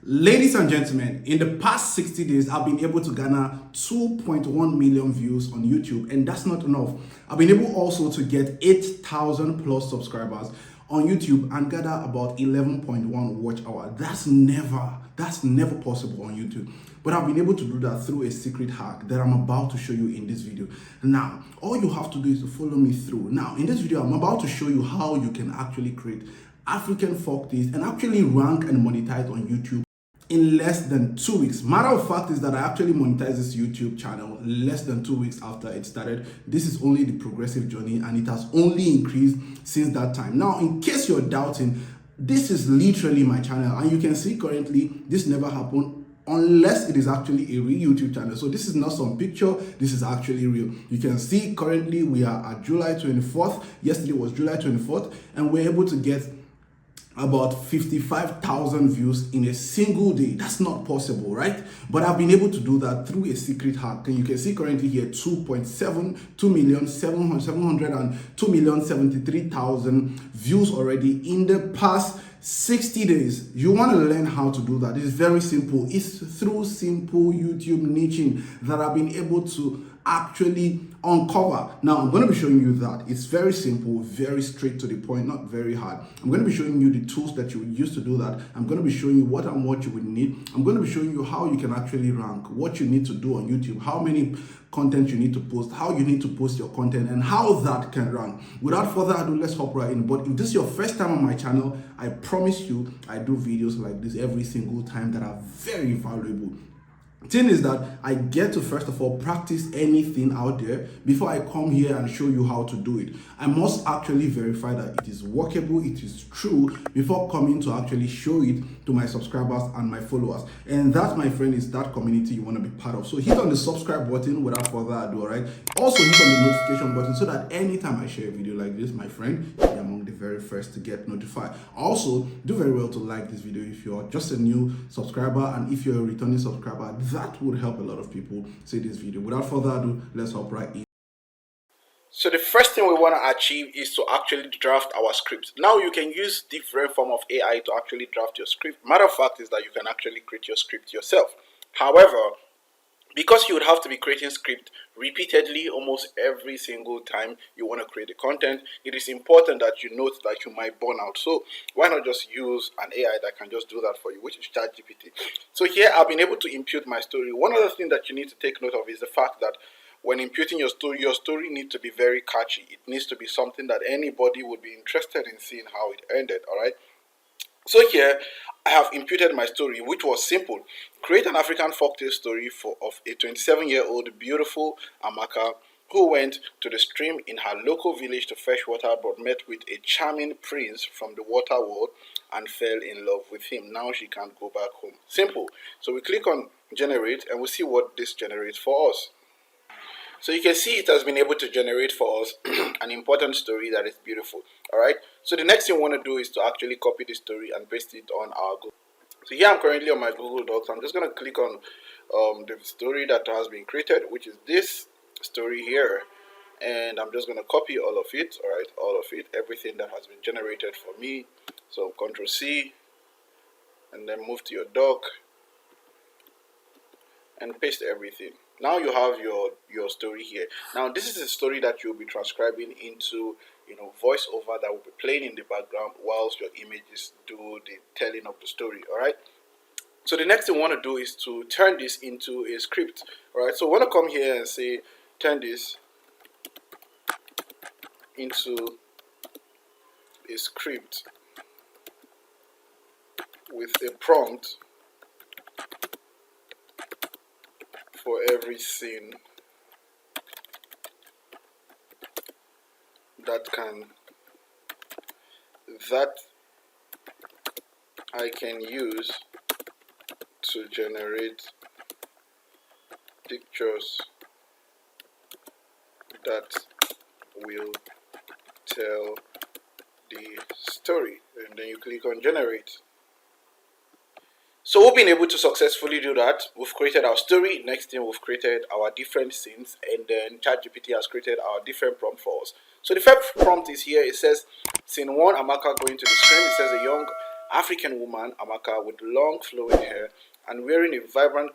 Ladies and gentlemen, in the past 60 days, I've been able to garner 2.1 million views on YouTube, and that's not enough. I've been able also to get 8,000 plus subscribers on YouTube and gather about 11.1 watch hour. That's never possible on YouTube. But I've been able to do that through a secret hack that I'm about to show you in this video. Now, all you have to do is to follow me through. Now, in this video, I'm about to show you how you can actually create African folk tales and actually rank and monetize on YouTube in less than 2 weeks. Matter of fact is that I actually monetized this YouTube channel less than 2 weeks after it started. This is only the progressive journey and it has only increased since that time. Now, in case you're doubting, this is literally my channel, and you can see currently this never happened unless it is actually a real YouTube channel. So this is not some picture, this is actually real. You can see currently we are at July 24th. Yesterday was July 24th, and we're able to get about 55,000 views in a single day. That's not possible, right? But I've been able to do that through a secret hack. And you can see currently here 2,73,000 views already in the past 60 days. You want to learn how to do that. It's very simple. It's through simple YouTube niching that I've been able to actually uncover. Now, I'm going to be showing you that. It's very simple, very straight to the point, not very hard. I'm going to be showing you the tools that you would use to do that. I'm going to be showing you what you would need. I'm going to be showing you how you can actually rank, what you need to do on YouTube, how many content you need to post, how you need to post your content, and how that can rank. Without further ado, let's hop right in. But if this is your first time on my channel, I promise you I do videos like this every single time that are very valuable. Thing is that I get to first of all practice anything out there before I come here and show you how to do it. I must actually verify that it is workable, it is true, before coming to actually show it to my subscribers and my followers. And that, my friend, is that community you want to be part of. So hit on the subscribe button without further ado, alright? Also hit on the notification button so that anytime I share a video like this, my friend, you're among the very first to get notified. Also, do very well to like this video if you're just a new subscriber, and if you're a returning subscriber, that would help a lot of people see this video. Without further ado, let's hop right in. So the first thing we want to achieve is to actually draft our script. Now you can use different form of AI to actually draft your script. Matter of fact is that you can actually create your script yourself. However, because you would have to be creating script repeatedly almost every single time you want to create the content, it is important that you note that you might burn out. So why not just use an AI that can just do that for you, which is ChatGPT. So here I've been able to impute my story. One other thing that you need to take note of is the fact that when imputing your story needs to be very catchy. It needs to be something that anybody would be interested in seeing how it ended, all right? So here, I have imputed my story, which was simple. Create an African folktale story of a 27-year-old beautiful Amaka who went to the stream in her local village to fetch water, but met with a charming prince from the water world and fell in love with him. Now she can't go back home. Simple. So we click on generate and we see what this generates for us. So you can see it has been able to generate for us an important story that is beautiful. Alright, so the next thing we want to do is to actually copy the story and paste it on our Google. So here I'm currently on my Google Docs. I'm just going to click on the story that has been created, which is this story here. And I'm just going to copy all of it, alright, all of it, everything that has been generated for me. So Control C and then move to your doc and paste everything. Now you have your story here. Now this is a story that you'll be transcribing into, voiceover that will be playing in the background whilst your images do the telling of the story. All right. So the next thing we want to do is to turn this into a script. All right. So we want to come here and say, turn this into a script with a prompt for every scene that I can use to generate pictures that will tell the story, and then you click on generate. So we've been able to successfully do that. We've created our story. Next thing, we've created our different scenes, and then ChatGPT has created our different prompt for us. So the first prompt is here. It says, scene 1, Amaka going to the stream. It says a young African woman, Amaka, with long flowing hair and wearing a vibrant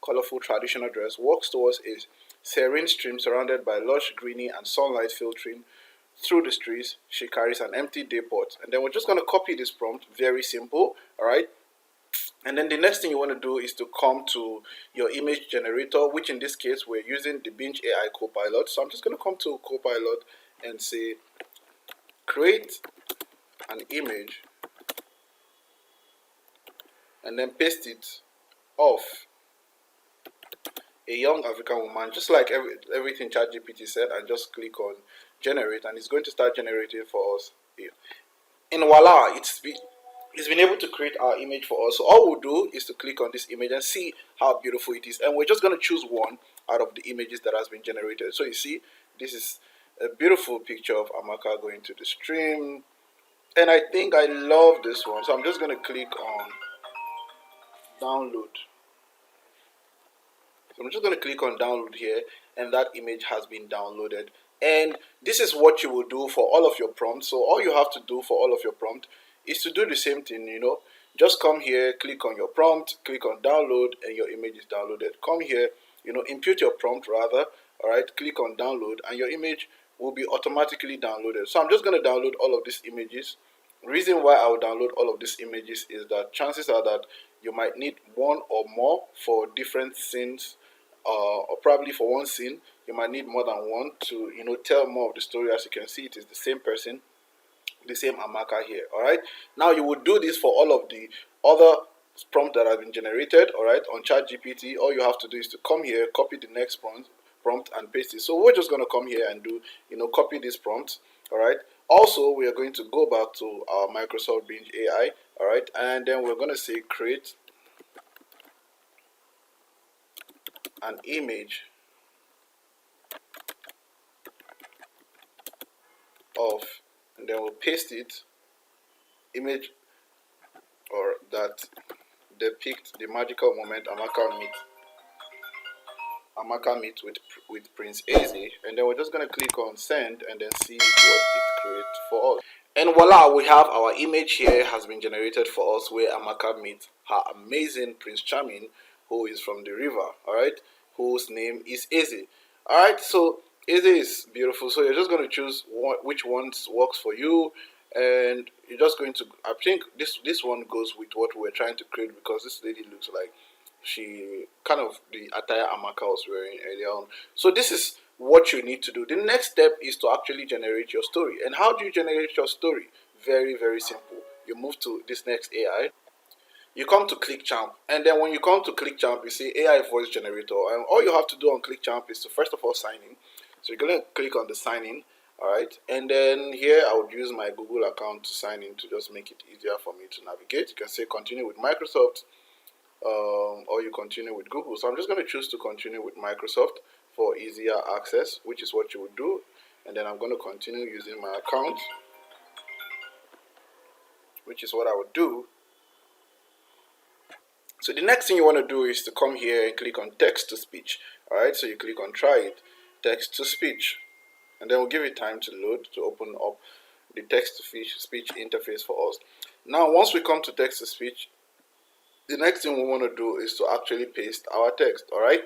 colorful traditional dress, walks towards a serene stream surrounded by lush greenery and sunlight filtering through the trees. She carries an empty day pot. And then we're just going to copy this prompt. Very simple. All right. And then the next thing you want to do is to come to your image generator, which in this case we're using the Binge AI Copilot. So I'm just going to come to Copilot and say, create an image, and then paste it of a young African woman, just like everything ChatGPT said, and just click on generate, and it's going to start generating for us here. And voila, it's been able to create our image for us. So all we'll do is to click on this image and see how beautiful it is. And we're just going to choose one out of the images that has been generated. So you see, this is a beautiful picture of Amaka going to the stream. And I think I love this one. So I'm just going to click on download. So I'm just going to click on download here, and that image has been downloaded. And this is what you will do for all of your prompts. So all you have to do for all of your prompt is to do the same thing, just come here, click on your prompt, click on download, and your image is downloaded. Come here, input your prompt rather, all right, click on download, and your image will be automatically downloaded. So I'm just going to download all of these images. The reason why I will download all of these images is that chances are that you might need one or more for different scenes, or probably for one scene you might need more than one to tell more of the story. As you can see, it is the same person, the same Amaka here. All right, now you would do this for all of the other prompt that have been generated, all right, on ChatGPT. All you have to do is to come here, copy the next prompt and paste it. So we're just going to come here and do copy this prompt. All right, also we are going to go back to our Microsoft Binge AI. All right, and then we're going to say create an image of, and then we'll paste it, image or that depict the magical moment Amaka meet with Prince Eze, and then we're just going to click on send and then see what it creates for us. And voila, we have our image here has been generated for us where Amaka meets her amazing Prince Charming, who is from the river, all right, whose name is Eze. All right, so Eze is beautiful. So you're just going to choose which ones works for you, and you're just going to, I think this one goes with what we're trying to create, because this lady looks like she kind of the attire Amaka was wearing earlier on. So this is what you need to do. The next step is to actually generate your story. And how do you generate your story? Very, very simple. You move to this next AI. You come to ClickChamp, and then when you come to ClickChamp, you see AI voice generator. And all you have to do on ClickChamp is to first of all sign in. So you're going to click on the sign in, all right, and then here I would use my Google account to sign in to just make it easier for me to navigate. You can say continue with Microsoft, or you continue with Google. So I'm just going to choose to continue with Microsoft for easier access, which is what you would do. And then I'm going to continue using my account, which is what I would do. So the next thing you want to do is to come here and click on text to speech. All right, so you click on try it, text to speech, and then we'll give it time to load to open up the text to speech interface for us. Now, once we come to text to speech, the next thing we want to do is to actually paste our text. All right,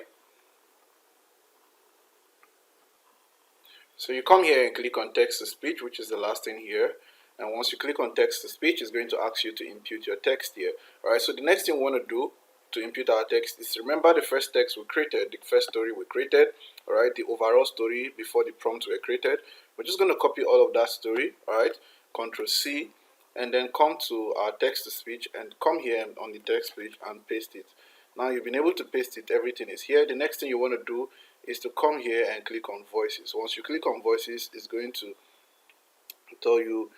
so you come here and click on text to speech, which is the last thing here. And once you click on text to speech, it's going to ask you to input your text here. All right, so the next thing we want to do to input our text is remember the first text we created, the first story we created, all right, the overall story before the prompts were created. We're just going to copy all of that story, all right, Control C, and then come to our text to speech and come here on the text page and paste it. Now you've been able to paste it, everything is here. The next thing you want to do is to come here and click on voices. Once you click on voices, it's going to tell you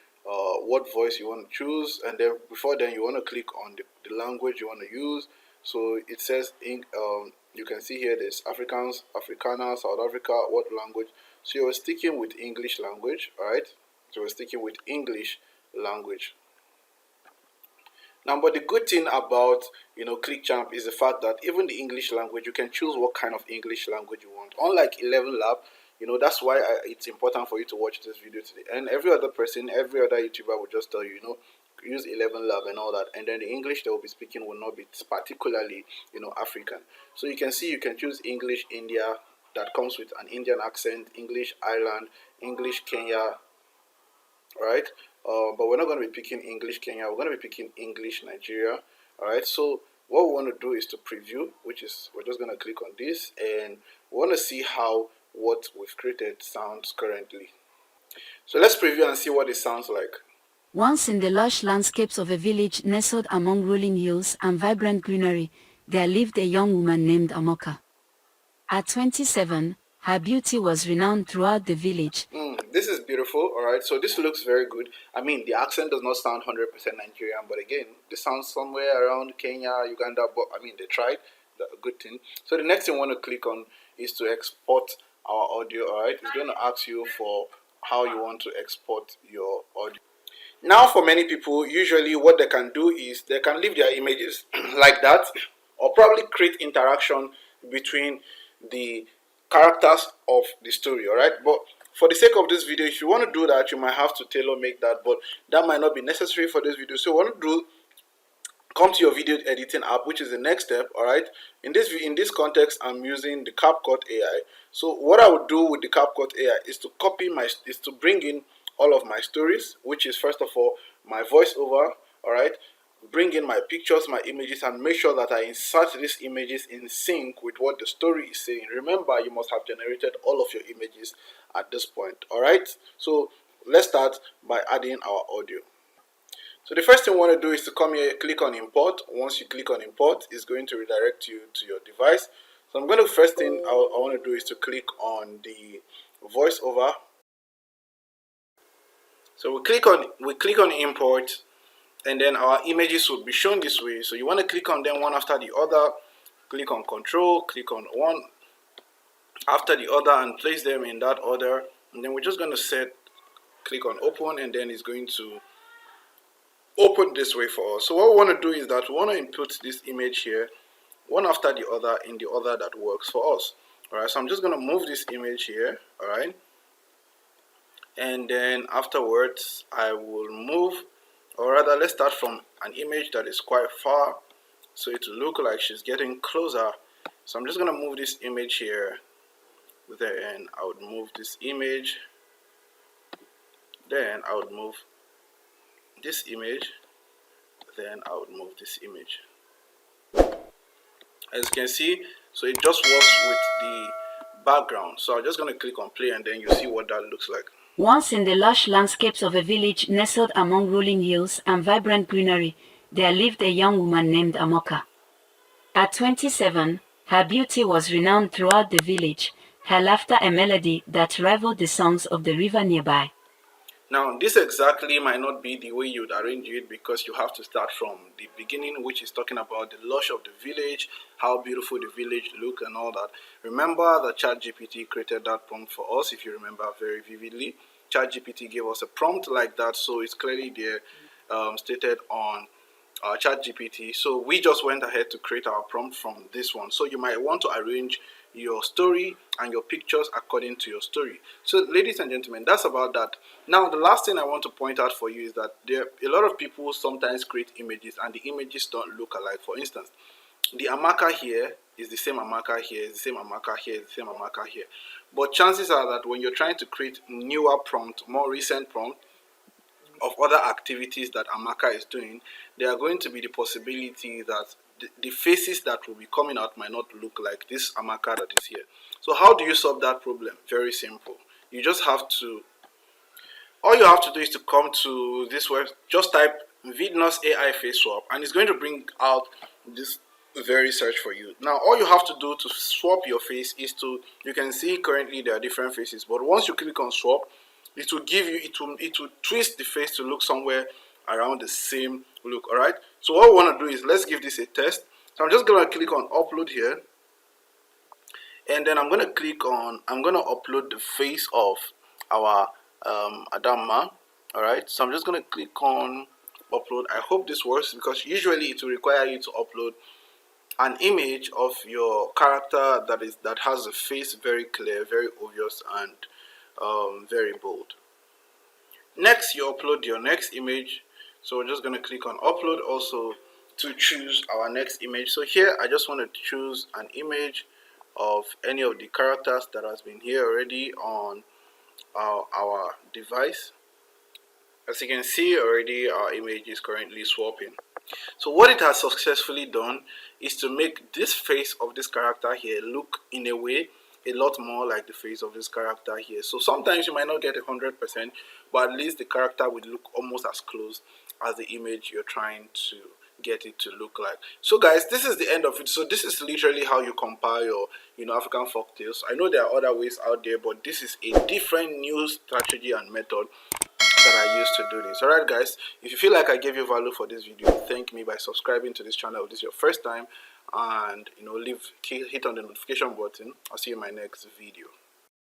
what voice you want to choose, and then before then you want to click on the language you want to use. So it says you can see here there's Africans, Africana, South Africa, what language. So you're sticking with English language, all right, so we're sticking with English language. Now, but the good thing about ClickChamp is the fact that even the English language, you can choose what kind of English language you want. Unlike 11 Lab, that's why it's important for you to watch this video today. And every other person, every other YouTuber will just tell you, use 11 love and all that, and then the English they will be speaking will not be particularly, African. So you can see you can choose English India, that comes with an Indian accent, English Ireland, English Kenya, right? But we're not going to be picking English Kenya, we're going to be picking English Nigeria, all right? So what we want to do is to preview, which is we're just going to click on this, and we want to see how what we've created sounds currently. So let's preview and see what it sounds like. Once in the lush landscapes of a village nestled among rolling hills and vibrant greenery, there lived a young woman named Amoka. At 27, her beauty was renowned throughout the village. This is beautiful, alright, so this looks very good. I mean, the accent does not sound 100% Nigerian, but again, this sounds somewhere around Kenya, Uganda, but I mean, they tried, a good thing. So the next thing we want to click on is to export our audio, alright? It's going to ask you for how you want to export your audio. Now, for many people, usually what they can do is they can leave their images like that, or probably create interaction between the characters of the story, alright? But for the sake of this video, if you want to do that, you might have to tailor make that, but that might not be necessary for this video. So what to do, come to your video editing app, which is the next step, all right? In this context, I'm using the CapCut AI. So what I would do with the CapCut AI is to bring in all of my stories, which is first of all my voiceover, all right? Bring in my pictures, my images, and make sure that I insert these images in sync with what the story is saying. Remember, you must have generated all of your images at this point, all right? So let's start by adding our audio. So the first thing we want to do is to come here, click on import. Once you click on import, it's going to redirect you to your device. So I'm going to, first thing I want to do is to click on the voiceover. So we click on import, and then our images will be shown this way. So you want to click on them one after the other, click on control, click on one after the other, and place them in that order. And then we're just going to click on open, and then it's going to open this way for us. So what we want to do is that we want to input this image here, one after the other, in the order that works for us. Alright, so I'm just going to move this image here, alright, and then afterwards I will move, or rather let's start from an image that is quite far, so it will look like she's getting closer. So I'm just going to move this image here, then I would move this image, then I would move this image, then I would move this image. As you can see, so it just works with the background. So I'm just going to click on play, and then you see what that looks like. Once in the lush landscapes of a village nestled among rolling hills and vibrant greenery, there lived a young woman named Amoka. At 27, her beauty was renowned throughout the village, her laughter a melody that rivaled the songs of the river nearby. Now, this exactly might not be the way you'd arrange it, because you have to start from the beginning, which is talking about the lush of the village, how beautiful the village look and all that. Remember that ChatGPT created that prompt for us, if you remember very vividly. ChatGPT gave us a prompt like that, so it's clearly there stated on ChatGPT. So we just went ahead to create our prompt from this one. So you might want to arrange your story and your pictures according to your story. So ladies and gentlemen, that's about that. Now the last thing I want to point out for you is that a lot of people sometimes create images and the images don't look alike. For instance, the Amaka here is the same Amaka here, is the same Amaka here, is the same Amaka here. But chances are that when you're trying to create newer prompt, more recent prompt of other activities that Amaka is doing, there are going to be the possibility that the faces that will be coming out might not look like this Amaka that is here. So how do you solve that problem? Very simple. All you have to do is to come to this web, just type Vidnos AI face swap, and it's going to bring out this very search for you. Now all you have to do to swap your face is you can see currently there are different faces, but once you click on swap, it will give you, it will twist the face to look somewhere around the same look. All right, so what we want to do is, let's give this a test. So I'm just going to click on upload here, and then I'm going to upload the face of our Adama. All right, so I'm just going to click on upload. I hope this works, because usually it will require you to upload an image of your character that has a face very clear, very obvious, and very bold. Next, you upload your next image. So we're just going to click on upload also to choose our next image. So here I just want to choose an image of any of the characters that has been here already on our device. As you can see already, our image is currently swapping. So what it has successfully done is to make this face of this character here look in a way a lot more like the face of this character here. So sometimes you might not get 100%, but at least the character will look almost as close as the image you're trying to get it to look like. So guys, this is the end of it. So this is literally how you compile your African folktales. I know there are other ways out there, but this is a different new strategy and method that I used to do this. Alright guys, if you feel like I gave you value for this video, thank me by subscribing to this channel if this is your first time, and hit on the notification button. I'll see you in my next video.